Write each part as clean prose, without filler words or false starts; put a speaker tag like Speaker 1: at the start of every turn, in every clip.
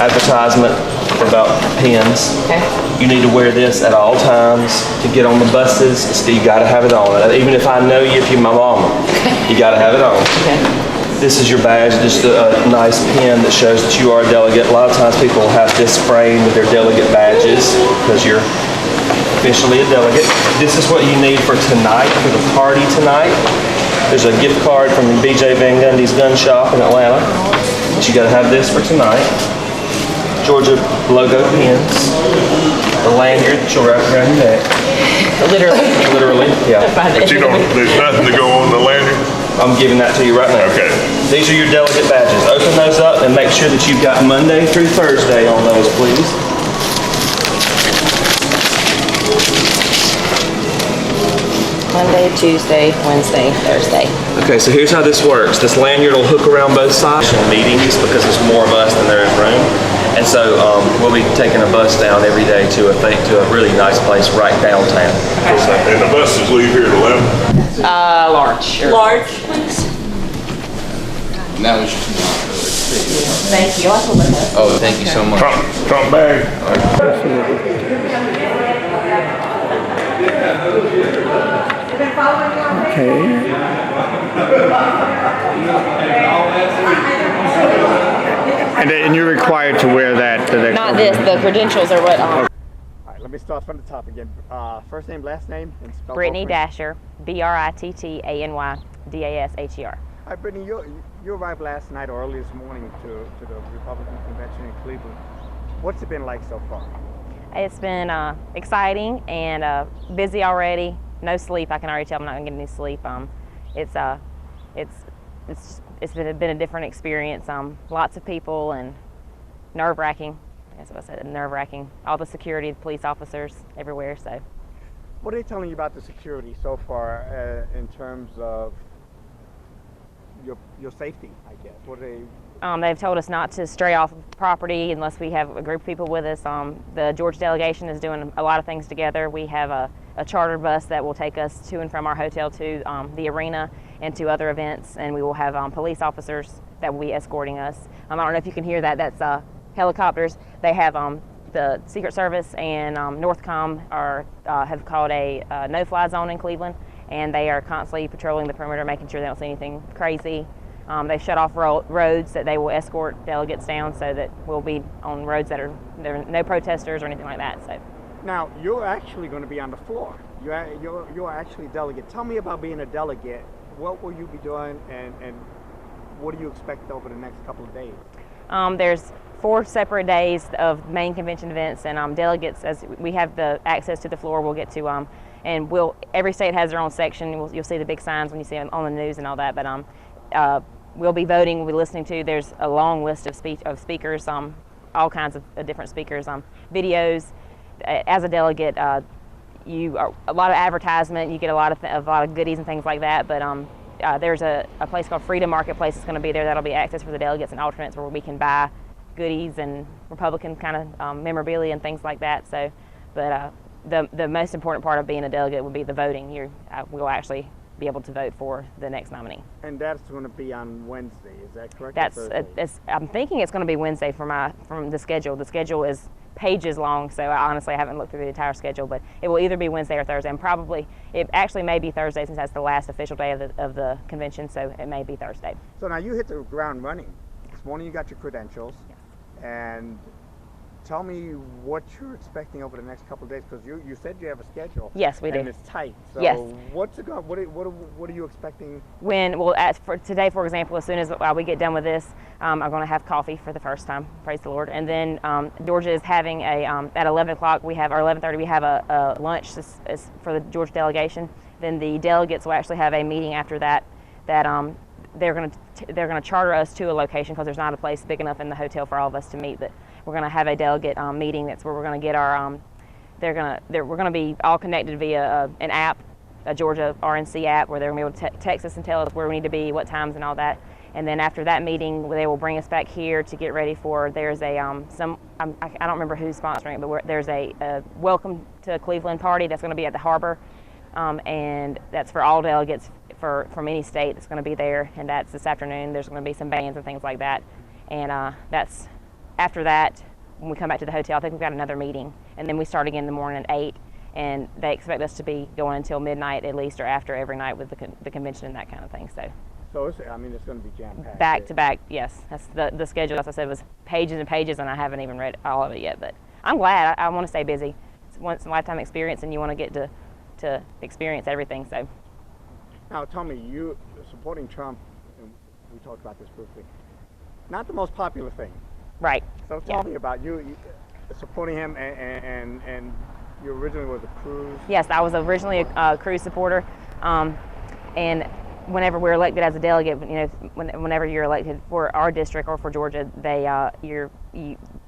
Speaker 1: advertisement about pins.
Speaker 2: Okay.
Speaker 1: You need to wear this at all times to get on the buses. You got to have it on. Even if I know you, if you're my mama, you got to have it on.
Speaker 2: Okay.
Speaker 1: This is your badge, just a nice pin that shows that you are a delegate. A lot of times people have this framed with their delegate badges because you're officially a delegate. This is what you need for tonight, for the party tonight. There's a gift card from BJ Van Gundy's gun shop in Atlanta. But you got to have this for tonight. Georgia logo pins, the lanyard that you'll wrap around your neck.
Speaker 2: Literally.
Speaker 1: Literally, yeah.
Speaker 3: But you don't, there's nothing to go on the lanyard?
Speaker 1: I'm giving that to you right now.
Speaker 3: Okay.
Speaker 1: These are your delegate badges. Open those up and make sure that you've got Monday through Thursday on those, please.
Speaker 2: Monday, Tuesday, Wednesday, Thursday.
Speaker 1: Okay, so here's how this works. This lanyard will hook around both sides in meetings because there's more of us than there is room. And so we'll be taking a bus down every day to a really nice place right downtown.
Speaker 3: And the buses leave here at 11?
Speaker 2: Large. Sure. Large, please.
Speaker 4: That was.
Speaker 2: Thank you. I'll look up.
Speaker 4: Oh, thank you so much.
Speaker 3: Trump bag.
Speaker 5: And you're required to wear that.
Speaker 2: Not this. The credentials are what.
Speaker 5: All right, let me start from the top again. First name, last name, and spell.
Speaker 2: Brittany Dasher, Brittany Dasher.
Speaker 5: All right, Brittany, you arrived last night or early this morning to the Republican convention in Cleveland. What's it been like so far?
Speaker 2: It's been exciting and busy already. No sleep. I can already tell I'm not gonna get any sleep. It's been a different experience. Lots of people and nerve-wracking. That's what I said. Nerve-wracking. All the security, the police officers everywhere. So.
Speaker 5: What are they telling you about the security so far in terms of your safety, I guess? What are they?
Speaker 2: They've told us not to stray off property unless we have a group of people with us. The Georgia delegation is doing a lot of things together. We have a charter bus that will take us to and from our hotel to the arena and to other events, and we will have police officers that will be escorting us. I don't know if you can hear that. That's helicopters. They have the Secret Service and Northcom have called a no-fly zone in Cleveland, and they are constantly patrolling the perimeter, making sure they don't see anything crazy. They've shut off roads that they will escort delegates down, so that we'll be on roads that there are no protesters or anything like that. So.
Speaker 5: Now, you're actually going to be on the floor. You're actually a delegate. Tell me about being a delegate. What will you be doing, and what do you expect over the next couple of days?
Speaker 2: There's 4 separate days of main convention events, and delegates, as we have the access to the floor, we'll get to, and every state has their own section. You'll see the big signs when you see them on the news and all that, but we'll be voting, we'll be listening to, there's a long list of speakers, all kinds of different speakers, videos. As a delegate, you are a lot of advertisement, you get a lot of goodies and things like that, but there's a place called Freedom Marketplace that's going to be there that'll be access for the delegates and alternates where we can buy goodies and Republican kind of memorabilia and things like that. So, but the most important part of being a delegate would be the voting. We'll actually be able to vote for the next nominee.
Speaker 5: And that's going to be on Wednesday, is that correct?
Speaker 2: I'm thinking it's going to be Wednesday from the schedule. The schedule is pages long, so I honestly haven't looked through the entire schedule, but it will either be Wednesday or Thursday, and probably it actually may be Thursday since that's the last official day of the convention, so it may be Thursday.
Speaker 5: So now you hit the ground running. This morning you got your credentials,
Speaker 2: yes.
Speaker 5: And tell me what you're expecting over the next couple of days, because you said you have a schedule.
Speaker 2: Yes, we do.
Speaker 5: And it's tight. So
Speaker 2: yes.
Speaker 5: What are you expecting?
Speaker 2: For today, for example, as soon as we get done with this, I'm going to have coffee for the first time. Praise the Lord. And then Georgia is having at 11 o'clock or 11:30 we have a lunch for the Georgia delegation. Then the delegates will actually have a meeting after that. They're going to charter us to a location because there's not a place big enough in the hotel for all of us to meet. But we're going to have a delegate meeting. That's where we're going to get our. We're going to be all connected via an app, a Georgia RNC app, where they're going to be able to text us and tell us where we need to be, what times, and all that. And then after that meeting, they will bring us back here to get ready for. There's a I don't remember who's sponsoring it, but there's a welcome to Cleveland party that's going to be at the harbor, and that's for all delegates from any state that's going to be there. And that's this afternoon. There's going to be some bands and things like that, and that's after that, when we come back to the hotel, I think we've got another meeting, and then we start again in the morning at 8, and they expect us to be going until midnight at least, or after every night with the convention and that kind of thing.
Speaker 5: So it's going to be jam-packed.
Speaker 2: Back to back, yes. That's the schedule, as I said, was pages and pages, and I haven't even read all of it yet. But I'm glad. I want to stay busy. It's once in a lifetime experience, and you want to get to experience everything. So
Speaker 5: Now, tell me, you supporting Trump, and we talked about this briefly, not the most popular thing.
Speaker 2: right.
Speaker 5: So tell me about you supporting him, and you originally was a Cruz.
Speaker 2: Yes, I was originally a Cruz supporter, and whenever we're elected as a delegate, whenever you're elected for our district or for Georgia,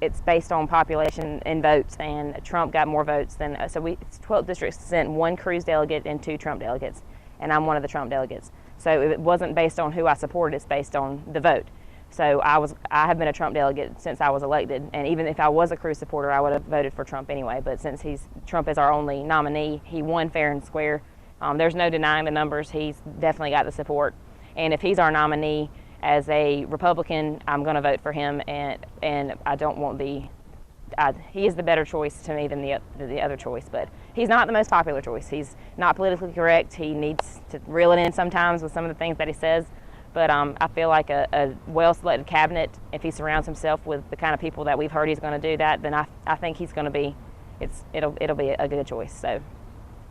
Speaker 2: it's based on population and votes, and Trump got more votes than, so 12 districts sent 1 Cruz delegate and 2 Trump delegates, and I'm one of the Trump delegates. So it wasn't based on who I supported, it's based on the vote. So I have been a Trump delegate since I was elected, and even if I was a Cruz supporter, I would have voted for Trump anyway. But since Trump is our only nominee, he won fair and square. There's no denying the numbers. He's definitely got the support, and if he's our nominee as a Republican, I'm going to vote for him. And I don't want he is the better choice to me than the other choice. But he's not the most popular choice. He's not politically correct. He needs to reel it in sometimes with some of the things that he says. But I feel like a well-selected cabinet, if he surrounds himself with the kind of people that we've heard he's going to do that, then I think he's going to be, it'll be a good choice. So.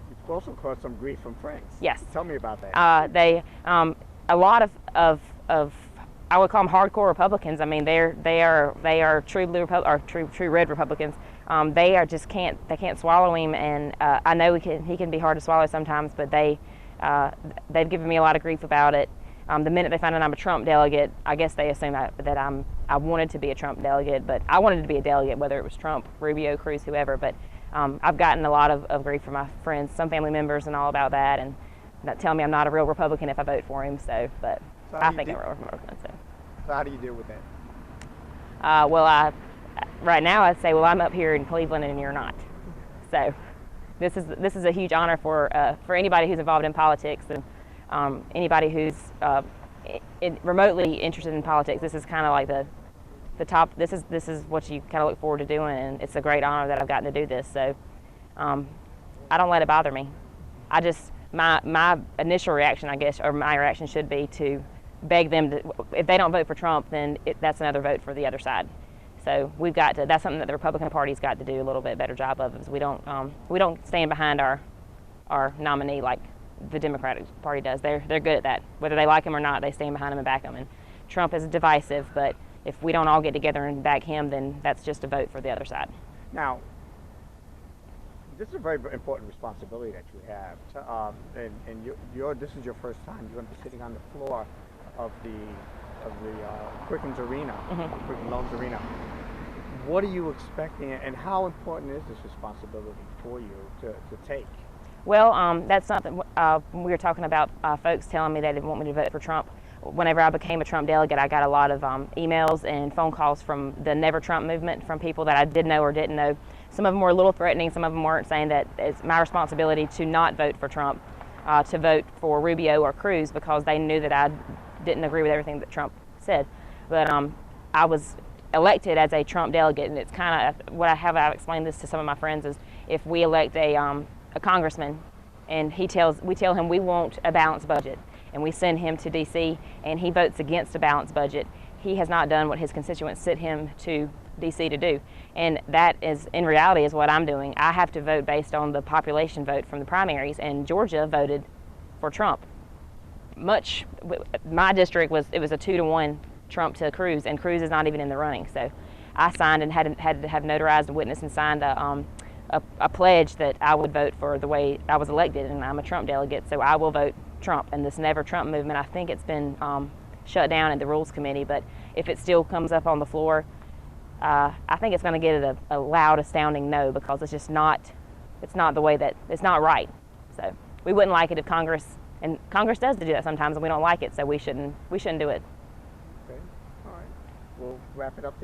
Speaker 5: You've also caused some grief from friends.
Speaker 2: Yes.
Speaker 5: Tell me about that.
Speaker 2: A lot of I would call them hardcore Republicans. I mean, they are true blue or true red Republicans. They can't swallow him, and I know he can be hard to swallow sometimes, but they've given me a lot of grief about it. The minute they find out I'm a Trump delegate, I guess they assume that I wanted to be a Trump delegate, but I wanted to be a delegate, whether it was Trump, Rubio, Cruz, whoever. But I've gotten a lot of grief from my friends, some family members, and all about that, and that tell me I'm not a real Republican if I vote for him. But I think I'm a real Republican.
Speaker 5: So how do you deal with that?
Speaker 2: Right now I'd say, well, I'm up here in Cleveland and you're not. So this is a huge honor for anybody who's involved in politics, and anybody who's remotely interested in politics. This is kind of like the top. This is what you kind of look forward to doing, and it's a great honor that I've gotten to do this. So I don't let it bother me. My initial reaction, I guess, or my reaction should be to beg them to, if they don't vote for Trump, then that's another vote for the other side. So we've got to. That's something that the Republican Party's got to do a little bit better job of. Is we don't stand behind our nominee like the Democratic Party does. They're good at that. Whether they like him or not, they stand behind him and back him. And Trump is divisive, but if we don't all get together and back him, then that's just a vote for the other side.
Speaker 5: Now, this is a very important responsibility that you have, and this is your first time. You're going to be sitting on the floor of the Quicken Arena, Quicken Loans Arena. What are you expecting, and how important is this responsibility for you to take?
Speaker 2: Well, that's something we were talking about. Folks telling me they didn't want me to vote for Trump. Whenever I became a Trump delegate, I got a lot of emails and phone calls from the Never Trump movement, from people that I did know or didn't know. Some of them were a little threatening. Some of them weren't, saying that it's my responsibility to not vote for Trump, to vote for Rubio or Cruz, because they knew that I didn't agree with everything that Trump said. But I was elected as a Trump delegate, and it's kind of what I've explained this to some of my friends, is if we elect a congressman, and we tell him we want a balanced budget, and we send him to D.C. and he votes against a balanced budget, he has not done what his constituents sent him to D.C. to do. And that is, in reality, is what I'm doing. I have to vote based on the population vote from the primaries, and Georgia voted for Trump. My district was a 2-to-1 Trump to Cruz, and Cruz is not even in the running. So I signed and had to have notarized a witness and signed a pledge that I would vote for the way I was elected, and I'm a Trump delegate, so I will vote Trump. And this Never Trump movement, I think it's been shut down at the Rules Committee, but if it still comes up on the floor, I think it's going to get a loud, astounding no, because it's not the way that, it's not right. So we wouldn't like it if Congress does do that sometimes, and we don't like it, so we shouldn't do it.
Speaker 5: Okay, all right. We'll wrap it up there.